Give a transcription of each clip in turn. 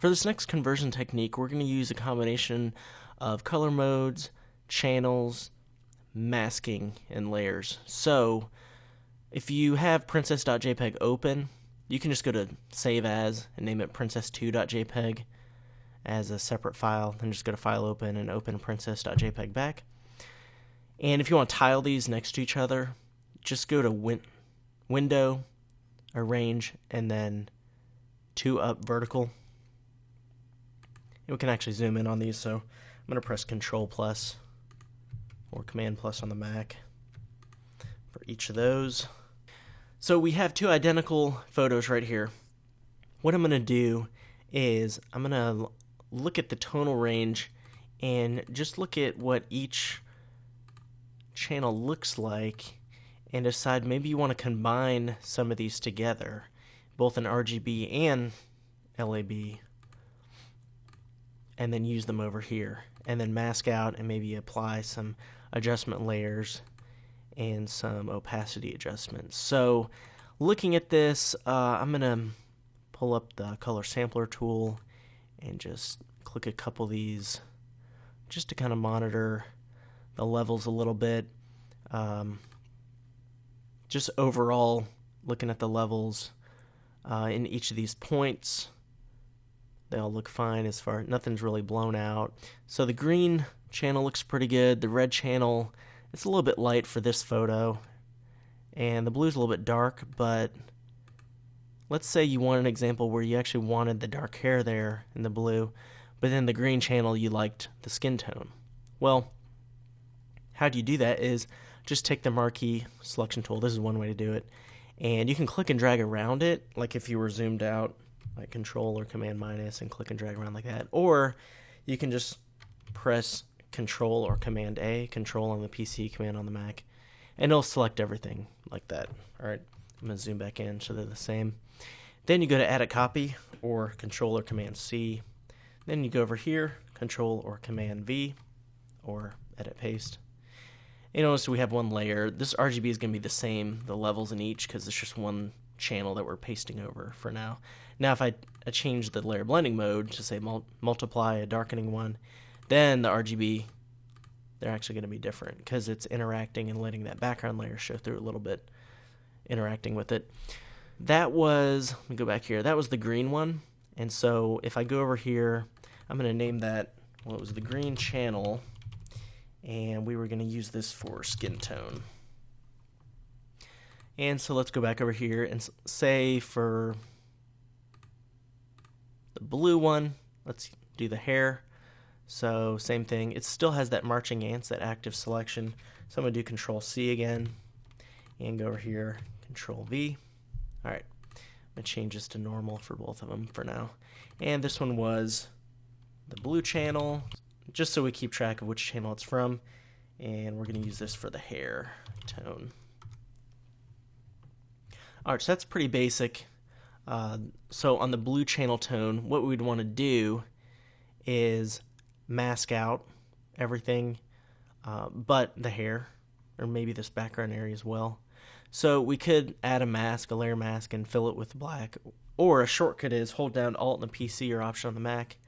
For this next conversion technique, we're going to use a combination of color modes, channels, masking, and layers. So if you have princess.jpg open, you can just go to Save As and name it princess2.jpg as a separate file, then just go to File Open and open princess.jpg back. And if you want to tile these next to each other, just go to Window, Arrange, and then 2 up vertical. And we can actually zoom in on these, so I'm going to press Control plus or Command plus on the Mac for each of those. So we have 2 identical photos right here. What I'm going to do is I'm going to look at the tonal range and just look at what each channel looks like and decide maybe you want to combine some of these together, both in RGB and LAB, and then use them over here, and then mask out and maybe apply some adjustment layers and some opacity adjustments. So looking at this, I'm going to pull up the color sampler tool and just click a couple of these just to kind of monitor the levels a little bit. Just overall looking at the levels in each of these points, they all look fine as far, nothing's really blown out. So the green channel looks pretty good. The red channel, it's a little bit light for this photo, and the blue's a little bit dark, but let's say you want an example where you actually wanted the dark hair there in the blue, but then the green channel you liked the skin tone. Well, how do you do that is just take the marquee selection tool. This is one way to do it, and you can click and drag around it, like if you were zoomed out, like Control or Command minus, and click and drag around like that. Or you can just press Control or Command A, Control on the PC, Command on the Mac, and it'll select everything like that. All right, I'm going to zoom back in so they're the same. Then you go to Edit Copy or Control or Command C. Then you go over here, Control or Command V, or Edit Paste. You notice we have one layer. This RGB is going to be the same, the levels in each, because it's just one channel that we're pasting over for now. Now if I change the layer blending mode to say multiply a darkening one, then the RGB, they're actually going to be different because it's interacting and letting that background layer show through a little bit, interacting with it. That was, let me go back here, that was the green one. And so if I go over here, I'm going to name that, well, it was the green channel, and we were going to use this for skin tone. And so let's go back over here and say for the blue one, let's do the hair. So same thing, it still has that marching ants, that active selection. So I'm going to do Control C again and go over here, Control V. All right, I'm going to change this to normal for both of them for now. And this one was the blue channel, just so we keep track of which channel it's from. And we're going to use this for the hair tone. Alright, so that's pretty basic. So on the blue channel tone, what we'd want to do is mask out everything but the hair, or maybe this background area as well. So we could add a mask, a layer mask, and fill it with black. Or a shortcut is hold down Alt on the PC or Option on the Mac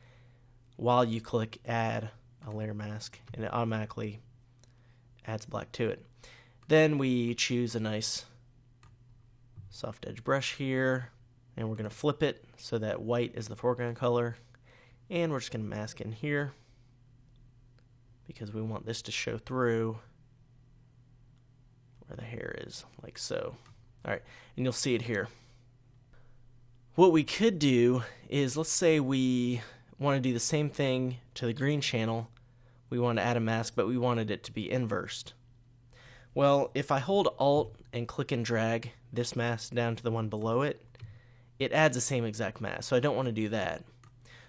while you click Add a layer mask, and it automatically adds black to it. Then we choose a nice soft edge brush here, and we're going to flip it so that white is the foreground color, and we're just going to mask in here because we want this to show through where the hair is, like so. Alright, and you'll see it here. What we could do is, let's say we want to do the same thing to the green channel. We want to add a mask, but we wanted it to be inversed. Well, if I hold Alt and click and drag this mask down to the one below it, it adds the same exact mask, so I don't want to do that.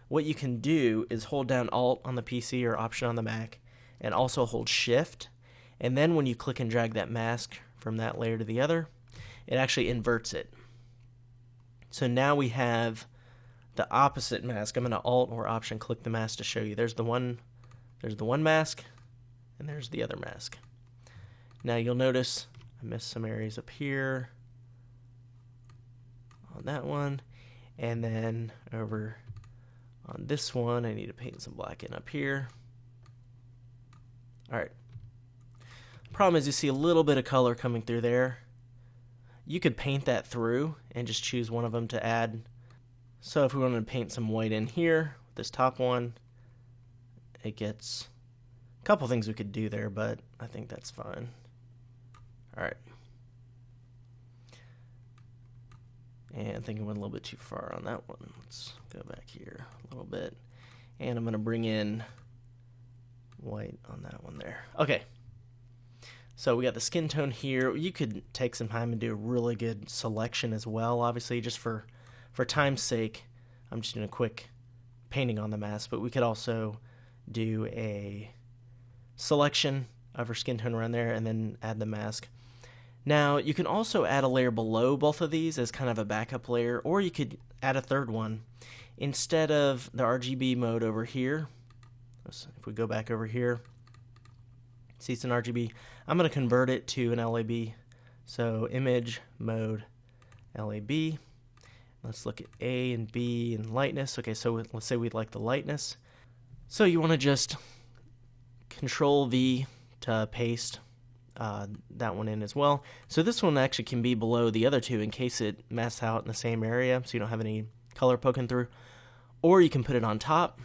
What you can do is hold down Alt on the PC or Option on the Mac, and also hold Shift, and then when you click and drag that mask from that layer to the other, it actually inverts it. So now we have the opposite mask. I'm going to Alt or Option click the mask to show you. There's the one mask, and there's the other mask. Now you'll notice I missed some areas up here on that one, and then over On this one, I need to paint some black in up here. Alright. Problem is you see a little bit of color coming through there. You could paint that through and just choose one of them to add. So if we wanted to paint some white in here, this top one, it gets a couple things we could do there, but I think that's fine. Alright. And I think I went a little bit too far on that one. Let's go back here a little bit. And I'm going to bring in white on that one there. Okay. So we got the skin tone here. You could take some time and do a really good selection as well. Obviously, just for time's sake, I'm just doing a quick painting on the mask. But we could also do a selection of our skin tone around there and then add the mask. Now, you can also add a layer below both of these as kind of a backup layer, or you could add a third one. Instead of the RGB mode over here, if we go back over here, see it's an RGB, I'm going to convert it to an LAB. So image mode LAB. Let's look at A and B and lightness. Okay, so let's say we'd like the lightness. So you want to just Control V to paste that one in as well. So this one actually can be below the other two in case it masks out in the same area so you don't have any color poking through. Or you can put it on top.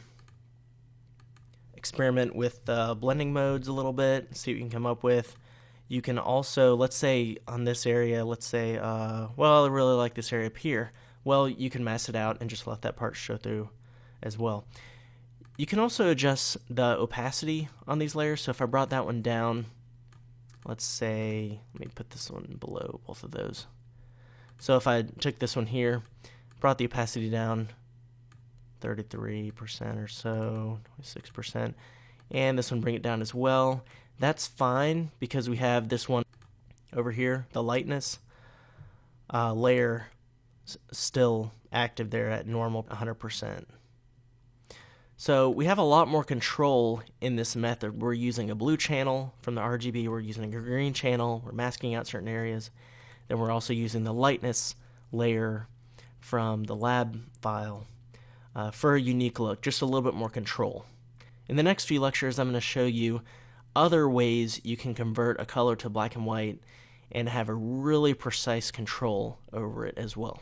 Experiment with blending modes a little bit, see what you can come up with. You can also, let's say on this area, let's say, well, I really like this area up here. Well, you can mask it out and just let that part show through as well. You can also adjust the opacity on these layers. So if I brought that one down, let's say, let me put this one below both of those. So if I took this one here, brought the opacity down 33% or so, 26%, and this one bring it down as well. That's fine because we have this one over here, the lightness layer still active there at normal 100%. So we have a lot more control in this method. We're using a blue channel from the RGB, we're using a green channel, we're masking out certain areas, then we're also using the lightness layer from the lab file for a unique look, just a little bit more control. In the next few lectures, I'm going to show you other ways you can convert a color to black and white and have a really precise control over it as well.